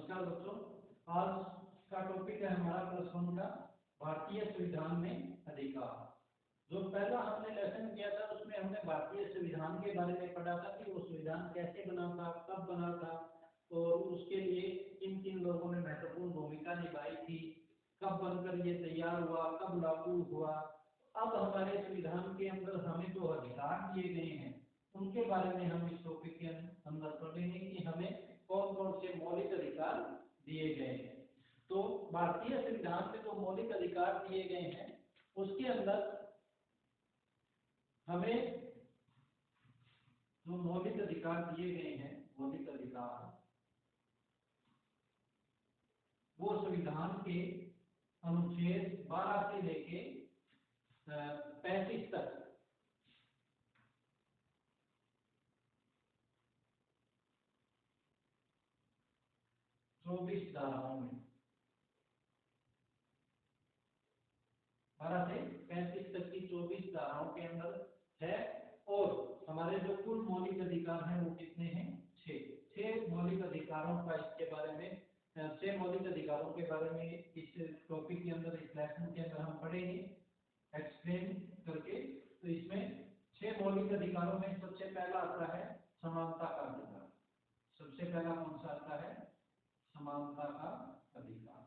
नमस्कार दोस्तों, आज का टॉपिक है हमारा प्लस वन का भारतीय संविधान में अधिकार। जो पहला हमने लेसन किया था उसमें हमने भारतीय संविधान के बारे में पढ़ा था कि वो संविधान कैसे बना था, कब बना था और उसके लिए किन किन लोगों ने महत्वपूर्ण भूमिका निभाई थी, कब बनकर ये तैयार हुआ, कब लागू हुआ। अब हमारे संविधान के अंदर हमें जो अधिकार दिए गए हैं उनके बारे में हम इस टॉपिक के अंदर पढ़ेंगे कि हमें कौन कौन से मौलिक अधिकार दिए गए हैं। तो भारतीय संविधान में जो मौलिक अधिकार दिए गए हैं उसके अंदर हमें जो मौलिक अधिकार दिए गए हैं, मौलिक अधिकार वो संविधान के अनुच्छेद 12 से लेके 35 तक 24 धाराओं में 12 से 35 तक की 24 धाराओं के अंदर है। और हमारे जो कुल मौलिक अधिकार हैं वो कितने हैं? 6 मौलिक अधिकारों का इसके बारे में 6 मौलिक अधिकारों के बारे में इस टॉपिक के अंदर, इस लेसन के अंदर हम पढ़ेंगे एक्सप्लेन करके। तो इसमें 6 मौलिक अधिकारों में सबसे पहला आता है समानता का अधिकार। सबसे पहला कौन सा आता है? समानता का अधिकार।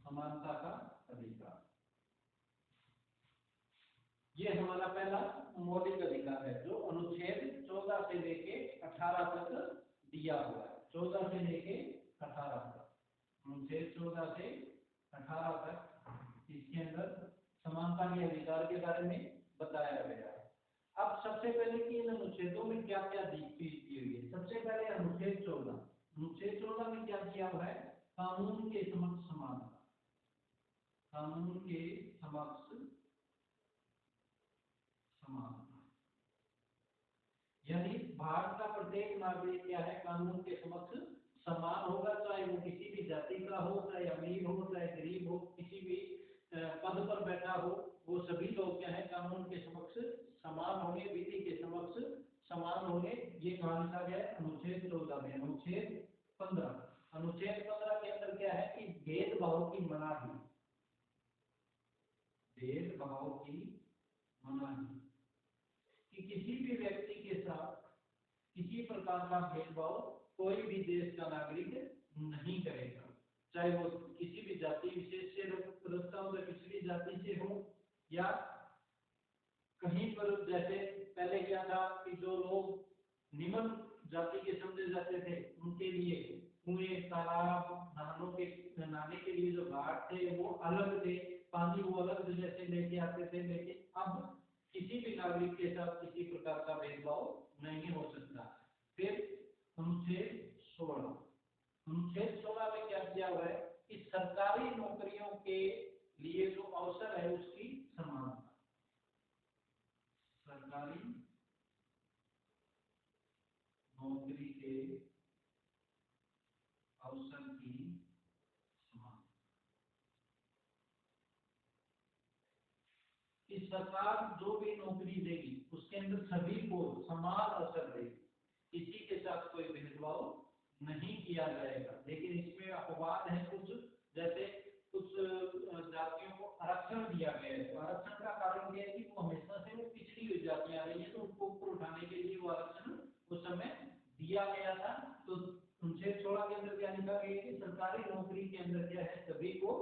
समानता का अधिकार ये हमारा पहला मौलिक अधिकार है जो अनुच्छेद 14 से लेके 18 तक दिया हुआ है। 14 से लेके 18 तक, अनुच्छेद 14 से 18 तक इसके अंदर समानता के अधिकार के बारे में बताया गया है। अब सबसे पहले कि इन अनुच्छेदों में क्या क्या चीज की हुई है। सबसे पहले अनुच्छेद 14, अनुच्छेद 14 में क्या किया हुआ है? कानून के समक्ष समानता। कानून के समक्ष समानता यानी भारत का प्रत्येक नागरिक क्या है? कानून के समक्ष समान होगा, चाहे वो किसी भी जाति का हो, चाहे अमीर हो, चाहे गरीब हो, किसी भी पद पर बैठा हो, वो सभी लोग क्या है? कानून के समक्ष समान होंगे, विधि के समक्ष समान होंगे। ये कहा लिखा गया है अनुच्छेद 14 में। अनुच्छेद 15 के अंदर क्या है कि भेदभाव की मनाही। भेदभाव की मनाही कि किसी भी व्यक्ति के साथ किसी प्रकार का भेदभाव कोई भी देश का नागरिक नहीं करेगा, चाहे वो किसी भी जाति विशेष से रखता हो, पिछड़ी जाति से हो या कहीं पर। जैसे पहले क्या था कि जो लोग निम्न जाति के समझे जाते थे उनके लिए कुएं, तालाब, नहाने के लिए जो घाट थे वो अलग थे, पानी वो अलग जगह से लेके आते थे। लेकिन अब किसी भी नागरिक के साथ किसी प्रकार का भेदभाव नहीं हो सकता। फिर अनुच्छेद 16, अनुच्छेद 16 में क्या किया हुआ है कि सरकारी नौकरियों के लिए जो अवसर है उसकी समानता। सरकारी नौकरी के अवसर की समानता कि सरकार जो भी नौकरी देगी उसके अंदर सभी को समान अवसर देगी, किसी के साथ कोई भेदभाव नहीं किया जाएगा। लेकिन इसमें अपवाद है कुछ, जैसे कुछ जातियों को आरक्षण दिया गया है। तो आरक्षण का कारण क्या है कि वो हमेशा से वो पिछड़ी हुई जातियां रही है, तो उनको ऊपर उठाने के लिए वो आरक्षण उस समय दिया गया था। तो अनुच्छेद 16 के अंदर क्या लिखा गया है कि सरकारी नौकरी के अंदर क्या है सभी को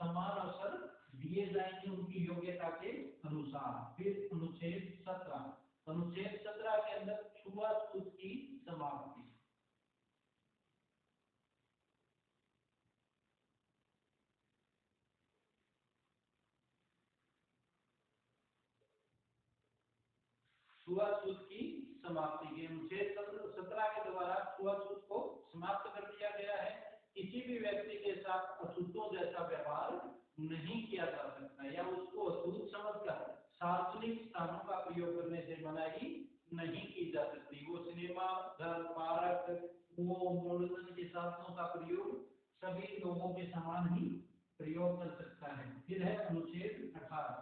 समान अवसर दिए जाएंगे उनकी योग्यता के अनुसार। फिर अनुच्छेद 17, अनुच्छेद 17 के अंदर छुआछूत की समाप्ति। छुआछूत की समाप्ति के अनुच्छेद 17 के द्वारा छुआछूत को समाप्त कर दिया गया है। किसी भी व्यक्ति के साथ अछूतों जैसा व्यवहार नहीं किया जा सकता या उसको अछूत समझकर सार्वजनिक स्थानों का प्रयोग करने से मनाही नहीं की जा सकती। वो सिनेमा घर, पार्क, वो मनोरंजन के साधनों का प्रयोग सभी लोगों के समान ही प्रयोग कर सकता है। फिर है अनुच्छेद 18,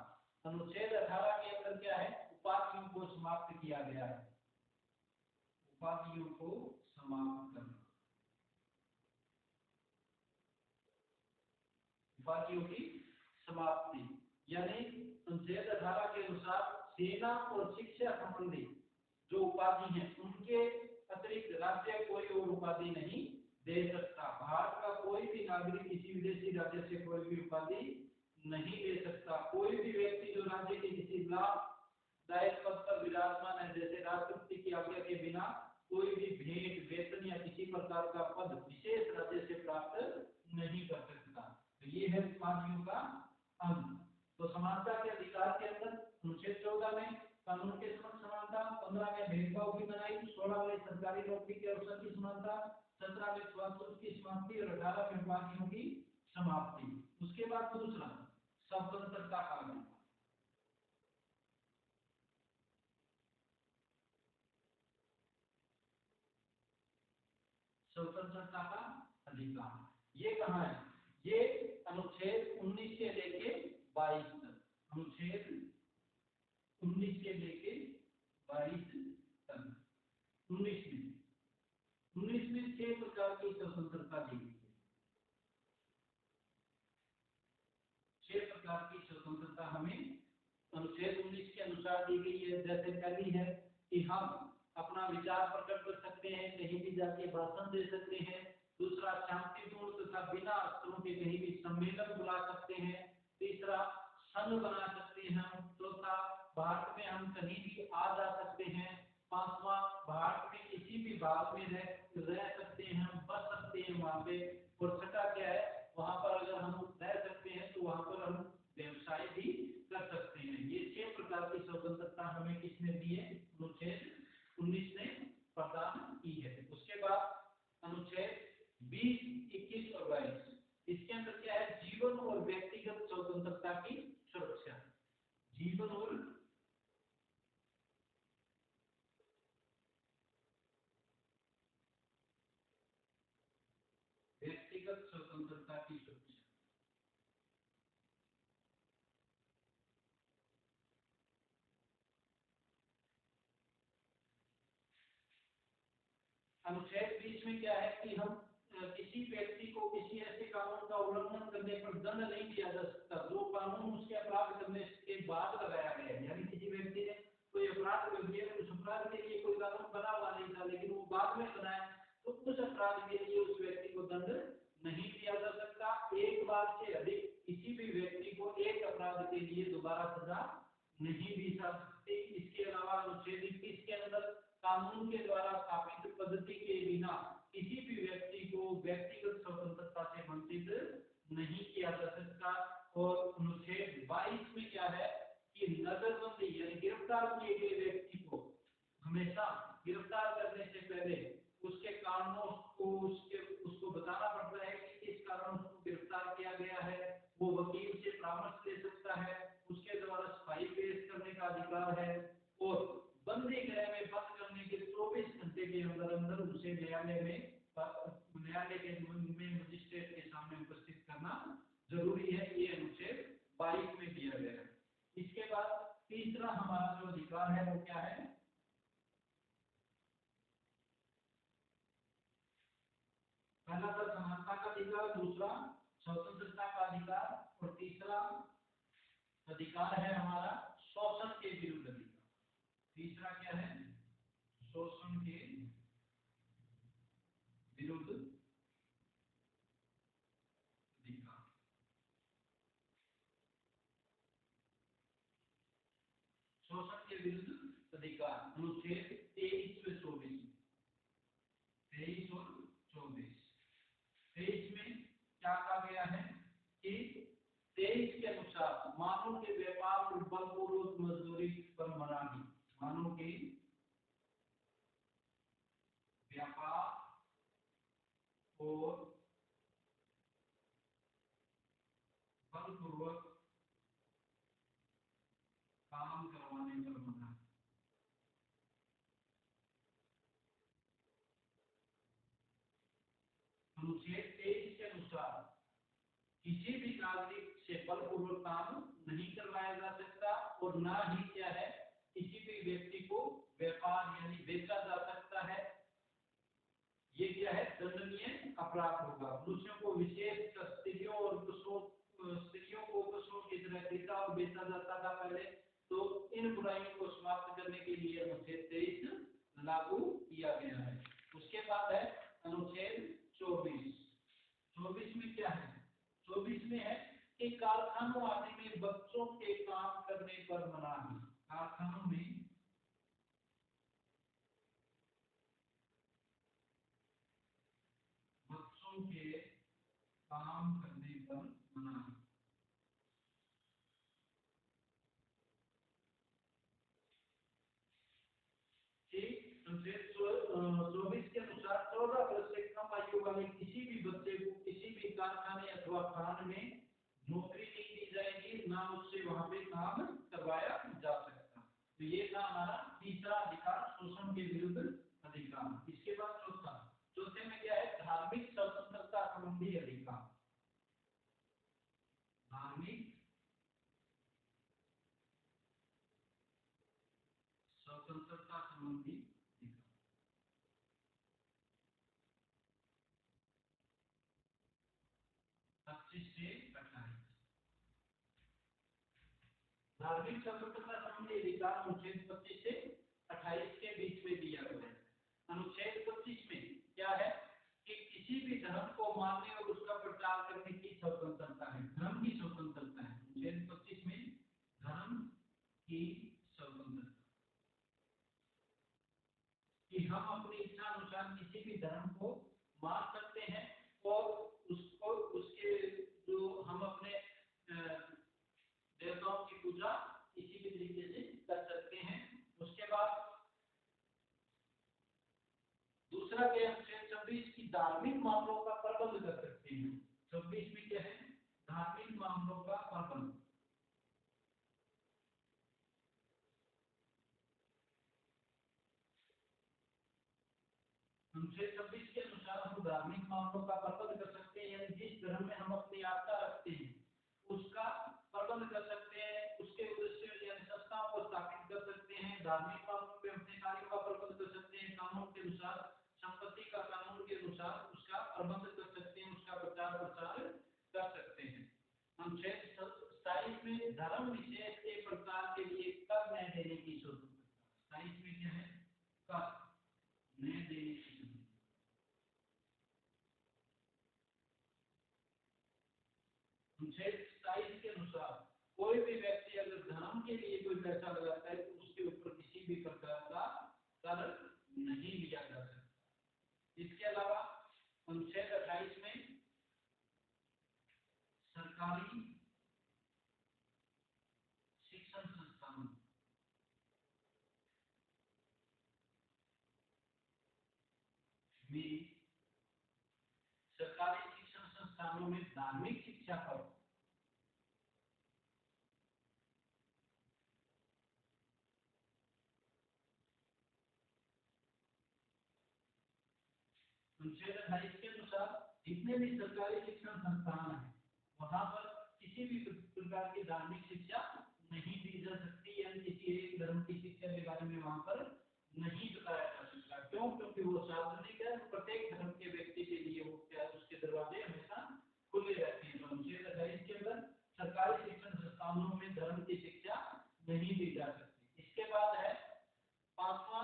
अनुच्छेद 18 के अंदर क्या है? उपाधियों को समाप्त किया गया है। उपाधियों को समाप्त करना, उपाधियों की समाप्ति, यानी अनुच्छेद 18 के अनुसार सेना और शिक्षा संबंधी जो उपाधि है उनके अतिरिक्त राज्य कोई और उपाधि नहीं दे सकता। भारत का कोई भी नागरिक किसी विदेशी राज्य से कोई भी उपाधि नहीं ले सकता। कोई भी व्यक्ति जो राज्य के किसी लाभदायक पद पर विराजमान है, जैसे राष्ट्रपति की आज्ञा के बिना कोई भी भेंट, वेतन या किसी प्रकार का पद विशेष राज्य से प्राप्त नहीं कर सकता। तो ये है उपाधियों का अंग। तो समानता के अधिकार के अंदर अनुच्छेद 14 में कानून के समक्ष समानता, 15 में भेदभाव की मनाही, 16 में सरकारी नौकरी के अवसर की समानता, 17 में स्वास्थ्य की समाप्ति और 18 में उपाधियों की समाप्ति। उसके बाद दूसरा स्वतंत्रता का अधिकार। स्वतंत्रता का अधिकार ये कहाँ है? ये अनुच्छेद 19 से लेके 22 तक, अनुच्छेद 19 से लेके 22 तक। 19 में 6 प्रकार की स्वतंत्रता दी गई है। 6 प्रकार की स्वतंत्रता हमें अनुच्छेद 19 के अनुसार दी गई है। जैसे पहली है कि हम अपना विचार प्रकट कर सकते हैं, कहीं भी जाके भाषण दे सकते हैं। दूसरा, शांतिपूर्ण तथा बिना अस्त्रों के कहीं भी सम्मेलन बुला सकते हैं। तीसरा, संघ बना सकते हैं हम। चौथा, भारत में हम कहीं भी आ जा सकते हैं। पांचवा, भारत में किसी भी भाग में रह सकते हैं, हम बस सकते हैं वहां पे। और छठा क्या है, वहां पर अगर हम रह सकते हैं तो वहां पर हम व्यवसाय भी कर सकते हैं। ये 6 प्रकार की स्वतंत्रता हमें किसने दी है? अनुच्छेद 19 ने प्रदान की है। उसके बाद अनुच्छेद 20, 21 और 22, इसके अंदर क्या है? जीवन और व्यक्तिगत स्वतंत्रता की सुरक्षा। जीवन और व्यक्तिगत स्वतंत्रता की सुरक्षा। अनुच्छेद 20 में क्या है कि हम किसी व्यक्ति को किसी ऐसे कानून का उल्लंघन करने पर दंड नहीं दिया जा सकता जो कानून उसके अपराध करने के बाद लगाया गया है। यानी किसी व्यक्ति ने कोई अपराध कर दिया, उस अपराध के लिए कोई कानून बना हुआ नहीं था, लेकिन वो बाद में बनाया, तो उस अपराध के लिए उस व्यक्ति को दंड नहीं दिया जा सकता। एक बार से अधिक किसी भी व्यक्ति को एक अपराध के लिए दोबारा सजा नहीं दी जा सकती। इसके अलावा अनुच्छेद 21 के अंदर कानून के द्वारा स्थापित पद्धति के बिना किसी भी व्यक्ति को व्यक्तिगत स्वतंत्रता से वंचित नहीं किया जा सकता। और अनुच्छेद 22 में क्या है कि नजरबंदी यानी गिरफ्तार किए गए व्यक्ति को हमेशा गिरफ्तार करने से पहले उसके कारणों को उसको बताना पड़ता है कि किस कारण उसको गिरफ्तार किया गया है। वो वकील से परामर्श ले सकता है, उसके द्वारा सफाई पेश करने का अधिकार है। और बंदी गृह में बंद करने के 24 घंटे के अंदर अंदर उसे न्यायालय के मजिस्ट्रेट के सामने उपस्थित करना जरूरी है। ये अनुच्छेद 22 में दिया गया है। इसके बाद तीसरा हमारा जो अधिकार है वो क्या है? पहला था समानता का अधिकार, दूसरा स्वतंत्रता का अधिकार और तीसरा अधिकार है हमारा शोषण के विरुद्ध अधिकार। तीसरा क्या है? शोषण के विरुद्ध अधिकार। शोषण के विरुद्ध अधिकार अनुच्छेद 23 व 24, 23 और 24। 23 में क्या कहा गया है कि 23 के अनुसार मानव के व्यापार और बलपूर्वक मजदूरी पर मनाही, मानव के व्यापार और बलपूर्वक काम करवाने पर मना। अनुच्छेद 23 के अनुसार किसी भी नागरिक से बलपूर्वक काम नहीं करवाया जा सकता और ना ही क्या है किसी भी व्यक्ति को व्यापार यानी बेचा जा सकता है ये क्या है, दंडनीय अपराध होगा। मनुष्यों को विशेष स्त्रियों और पशुओं स्त्रियों को पशुओं की तरह खरीदा और बेचा जाता था पहले, तो इन बुराइयों को समाप्त करने के लिए अनुच्छेद 23 लागू किया गया है। उसके बाद है अनुच्छेद 24। 24 में क्या है, 24 में है कि कारखानों आदि में बच्चों के काम करने पर मनाही। कारखानों में बच्चों के काम करने पर मनाही। अनुच्छेद 24 के अनुसार 14 वर्ष से कम आयु वाले किसी भी बच्चे को किसी भी कारखाने अथवा खान में नौकरी नहीं दी जाएगी, ना उससे वहां पे काम करवाया जा सकता। तो ये था हमारा तीसरा अधिकार, शोषण के विरुद्ध अधिकार। इसके बाद चौथा, चौथे में क्या है, धार्मिक स्वतंत्रता संबंधी अधिकार। धार्मिक स्वतंत्रता संबंधी अधिकार। धार्मिक स्वतंत्रता संबंधी अधिकार अनुच्छेद 25 से 28 के बीच में दिया गया है। अनुच्छेद 25 में क्या है कि किसी भी धर्म को मानने और उसका प्रचार करने की स्वतंत्रता है, धर्म की स्वतंत्रता है। अनुच्छेद 25 में धर्म की स्वतंत्रता, कि हम अपनी इच्छा अनुसार किसी भी धर्म को मान सकते हैं और उसको उसके जो हम अपने देवताओं की पूजा किसी भी तरीके से कर सकते हैं। उसके बाद दूसरा क्या है, अनुच्छेद 26 की धार्मिक मामलों का प्रबंध कर सकते हैं। 26 में क्या है, धार्मिक मामलों का प्रबंध। अनुच्छेद 26 के अनुसार हम धार्मिक मामलों का प्रबंध कर सकते हैं, यानी जिस धर्म में हम अपनी आस्था रखते हैं उसका प्रबंध कर सकते हैं, उसके उद्देश्य यानी संस्थाओं को स्थापित कर सकते हैं। धार्मिक मामलों में अपने कार्यों का प्रबंध कर सकते हैं, कानून के अनुसार, संपत्ति का कानून के अनुसार उसका प्रबंध कर सकते हैं, उसका प्रचार प्रसार कर सकते हैं। अनुच्छेद 27 में धर्म विशेष के प्रचार के लिए कर न देने की स्वतंत्रता। 27 में क्या है, कर न देने की। अनुच्छेद 27 के अनुसार कोई भी व्यक्ति अगर धर्म के लिए कोई पैसा लगाता है तो उसके ऊपर किसी भी प्रकार का कर नहीं लिया जा सकता। इसके अलावा अनुच्छेद 28 में सरकारी शिक्षण संस्थानों में सरकारी शिक्षण संस्थानों में धार्मिक शिक्षा पर अनुच्छेद 28 के अनुसार जितने भी सरकारी शिक्षण संस्थान हैं वहां पर किसी भी प्रकार की धार्मिक शिक्षा नहीं दी जा सकती, यानी किसी एक धर्म की शिक्षा के बारे में वहां पर नहीं बताया जा सकता। क्यों? क्योंकि वो सार्वजनिक है, प्रत्येक धर्म के व्यक्ति के लिए वो क्या, उसके दरवाजे हमेशा खुले रहते हैं। तो अनुच्छेद 28 के अंदर सरकारी शिक्षण संस्थानों में धर्म की शिक्षा नहीं दी जा सकती। इसके बाद है पांचवा,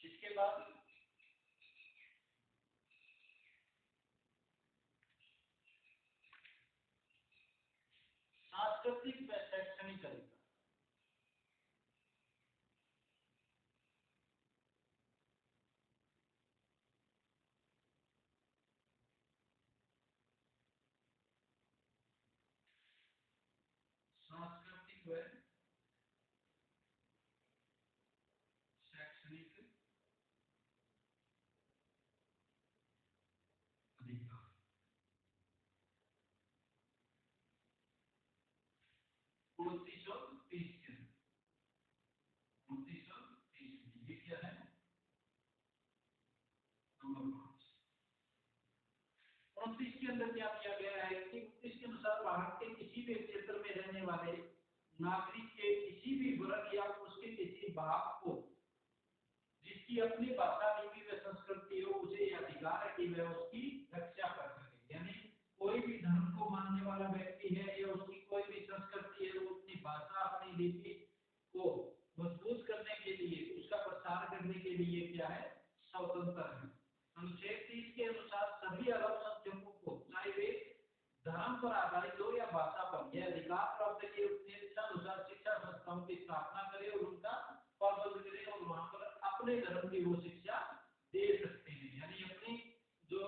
इसके बाद सांस्कृतिक व शैक्षणिक अधिकार। सांस्कृतिक व शैक्षणिक अधिकार। 2930 के 2930 ये क्या है, नंबर 5। 29 के अंदर क्या किया गया है कि 29 के अनुसार भारत के किसी भी क्षेत्र में रहने वाले नागरिक के किसी भी वर्ग या उसके किसी भाग को जिसकी अपनी भाषा, लिपि व संस्कृति हो, उसे यह अधिकार है कि वह उसकी रक्षा कर सके। यानी कोई भी धर्म को मानने वाला व्यक्ति है या उसकी कोई भी संस्कृति है, वो अपनी भाषा, अपनी लिपि को मजबूत करने के लिए, उसका प्रसार करने के लिए क्या है, स्वतंत्र है। अनुच्छेद 30 के अनुसार सभी अल्पसंख्यकों को, चाहे वे धर्म पर आधारित हो या भाषा पर, यह अधिकार प्राप्त है कि अपने इच्छानुसार शिक्षा संस्थाओं की स्थापना करे और उनका पालन करे और वहां पर अपने धर्म की वो शिक्षा दे सकते हैं। यानी अपनी जो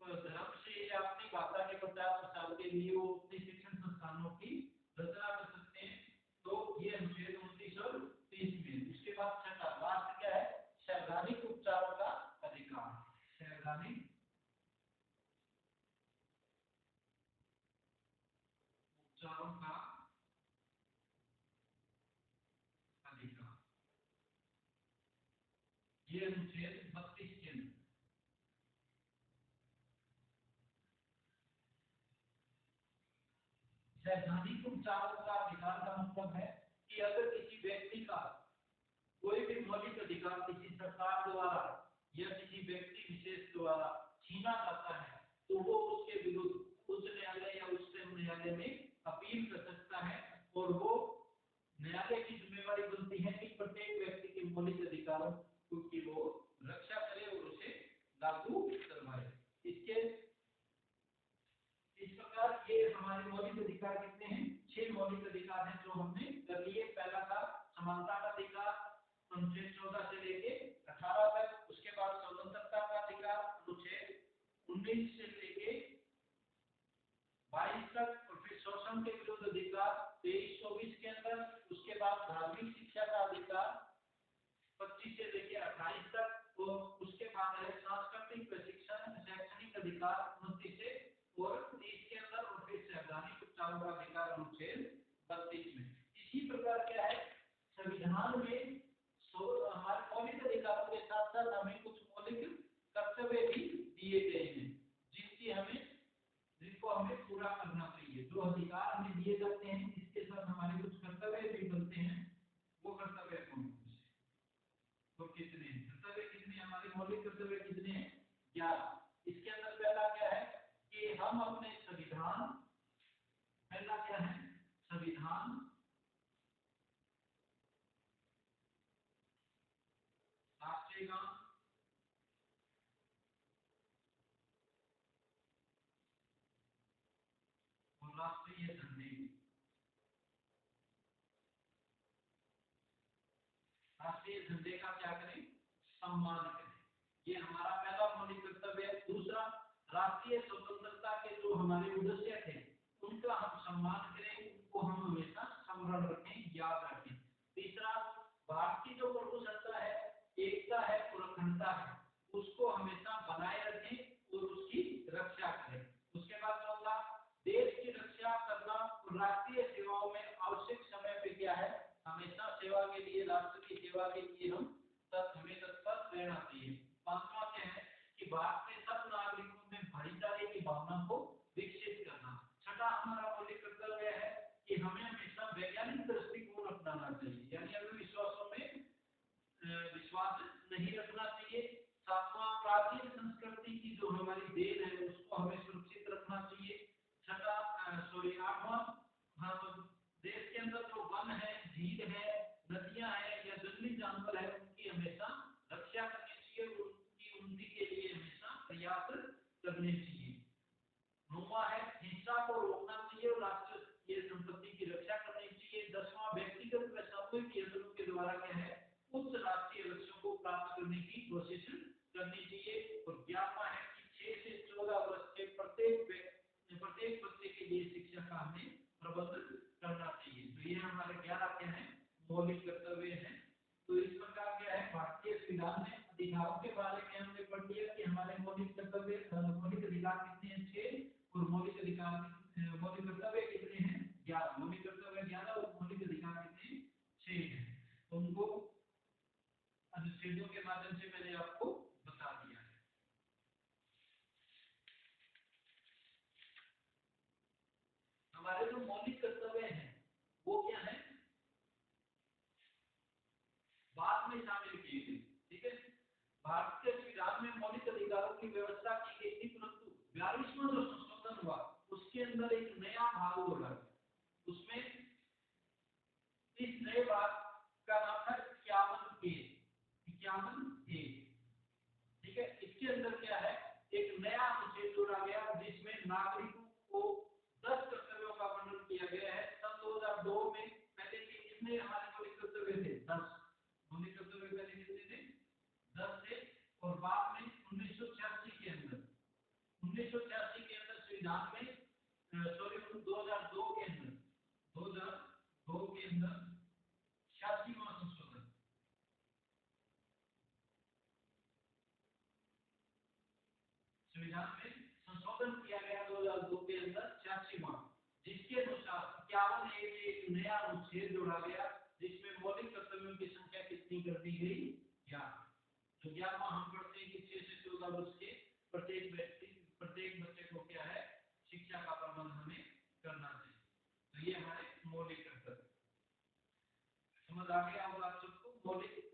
धर्म से या अपनी भाषा के प्रचार प्रसार के लिए वो अपने शिक्षण संस्थानों की रचना कर सकते हैं। तो ये अनुच्छेद 29 और 30 में। उसके बाद छठा लास्ट क्या है, सैद्धांतिक उपचारों का अधिकार। सैद्धांतिक उपचारों का अधिकार, ये अनुच्छेद 32 के अंदर। सैद्धांतिक उपचारों का अधिकार का मतलब है कि अगर किसी व्यक्ति का कोई भी मौलिक अधिकार किसी सरकार द्वारा या किसी व्यक्ति विशेष द्वारा छीना जाता है, तो वो उसके विरुद्ध उच्च न्यायालय या उच्चतम न्यायालय में अपील कर सकता है और वो न्यायालय की जिम्मेवारी बनती है कि प्रत्येक व्यक्ति के मौलिक अधिकारों की वो रक्षा करे और उसे लागू करवाए। इसके इस प्रकार ये हमारे मौलिक अधिकार कितने हैं, 6 मौलिक अधिकार हैं जो हमने कर लिए। पहला था समानता का अधिकार, अनुच्छेद 14 से लेके 18 तक। उसके बाद स्वतंत्रता का अधिकार, अनुच्छेद 19 से लेके 22 तक। और फिर शोषण के विरुद्ध अधिकार 23-24 के अंदर। उसके बाद धार्मिक शिक्षा का अधिकार 25 से लेके 28 तक। तो उसके बाद है सांस्कृतिक प्रशिक्षण शैक्षणिक अधिकार 29 से और 30 के अंदर। और फिर सैद्धांतिक उपचारों का अधिकार अनुच्छेद 32 में। इसी प्रकार क्या है, संविधान में हमारे मौलिक अधिकारों के साथ साथ हमें कुछ मौलिक कर्तव्य भी दिए गए हैं जिनको हमें पूरा करना चाहिए। जो अधिकार हमें दिए जाते हैं इसके साथ हमारे कुछ कर्तव्य भी बनते हैं। वो कर्तव्य कौन से, तो कितने कर्तव्य, कितने हमारे मौलिक कर्तव्य कितने हैं, 11। इसके अंदर पहला क्या है कि हम अपने संविधान, पहला क्या है, संविधान, राष्ट्रीय गान, और राष्ट्रीय झंडे। राष्ट्रीय झंडे का क्या करें, सम्मान करें। ये हमारा पहला मौलिक कर्तव्य है। दूसरा, राष्ट्रीय स्वतंत्रता के जो हमारे उद्देश्य थे उनका हम सम्मान करें, उनको हम हमेशा स्मरण रखें, याद रखें। तीसरा, भारत की जो प्रभुसत्ता है, एकता है और अखंडता है, उसको हमेशा बनाए रखें और उसकी रक्षा करें। उसके बाद चौथा, देश की रक्षा करना और राष्ट्रीय सेवाओं में आवश्यक समय पे क्या है, हमेशा सेवा के लिए, राष्ट्र की सेवा के लिए हमें तत्पर रहना चाहिए। पांचवा क्या है कि भारत में सब नागरिकों में भाईचारे की भावना को विकसित करना। छठा हमारा मौलिक कर्तव्य है कि हमें हमेशा वैज्ञानिक दृष्टिकोण अपनाना चाहिए, यानी अंधविश्वासों में विश्वास नहीं रखना चाहिए। सातवां, प्राचीन संस्कृति की जो हमारी देन है उसको हमें सुरक्षित रखना चाहिए। आठवां, हम देश के अंदर जो वन है, झील है, नदियां है या जंगली जानवर है, उनकी हमेशा रक्षा करनी चाहिए और उनकी उन्नति के लिए हमेशा प्रयास करने चाहिए। नौवां है, हिंसा को रोकना चाहिए और राष्ट्रीय संपत्ति की रक्षा करनी चाहिए। 10वां, व्यक्तिगत व सामूहिक यत्नों के द्वारा क्या है, उच्च राष्ट्रीय लक्ष्यों को प्राप्त करने की कोशिश करनी चाहिए। और 11वां है कि 6 से 14 वर्ष के प्रत्येक बच्चे के लिए शिक्षा का हमें प्रबंध करना चाहिए। तो ये हमारे 11 क्या है, मौलिक कर्तव्य हैं। तो इस प्रकार क्या है, भारतीय संविधान में अधिकारों के बारे में हमने पढ़ लिया कि हमारे मौलिक कर्तव्य, मौलिक अधिकार कितने हैं, 6, और मौलिक कर्तव्य कितने हैं, 11। मौलिक कर्तव्य 11 और मौलिक अधिकार कितने, 6 हैं। उनको अनुच्छेदों के माध्यम से मैंने आपको बता दिया है। 42वां जो संशोधन हुआ उसके अंदर एक नया भाग जोड़ा गया। उसमें इस नए भाग का नाम था 51A। ठीक है, इसके अंदर क्या है, एक नया अनुच्छेद जोड़ा गया जिसमें नागरिकों को 10 कर्तव्यों का वर्णन किया गया है। सन 2002 में पहले के कितने हमारे मौलिक कर्तव्य थे? 10 मौलिक कर्तव्य पहले कितने थे? 10 थे। और बाद में 1986 के अंदर संविधान में 2002 के अंदर 86वां संशोधन संविधान में संशोधन किया गया 2002 के अंदर 86वां, जिसके अनुसार 51A में एक नया अनुच्छेद जोड़ा गया जिसमें मौलिक कर्तव्यों की संख्या कितनी कर दी गई? 11। तो 11वां हम पढ़ते हैं कि 6 से 14 वर्ष के प्रत्येक बच्चे को क्या है, शिक्षा का प्रबंध हमें करना चाहिए। तो ये हमारे मौलिक कर्तव्य। समझ आ गया होगा आप सबको? मौलिक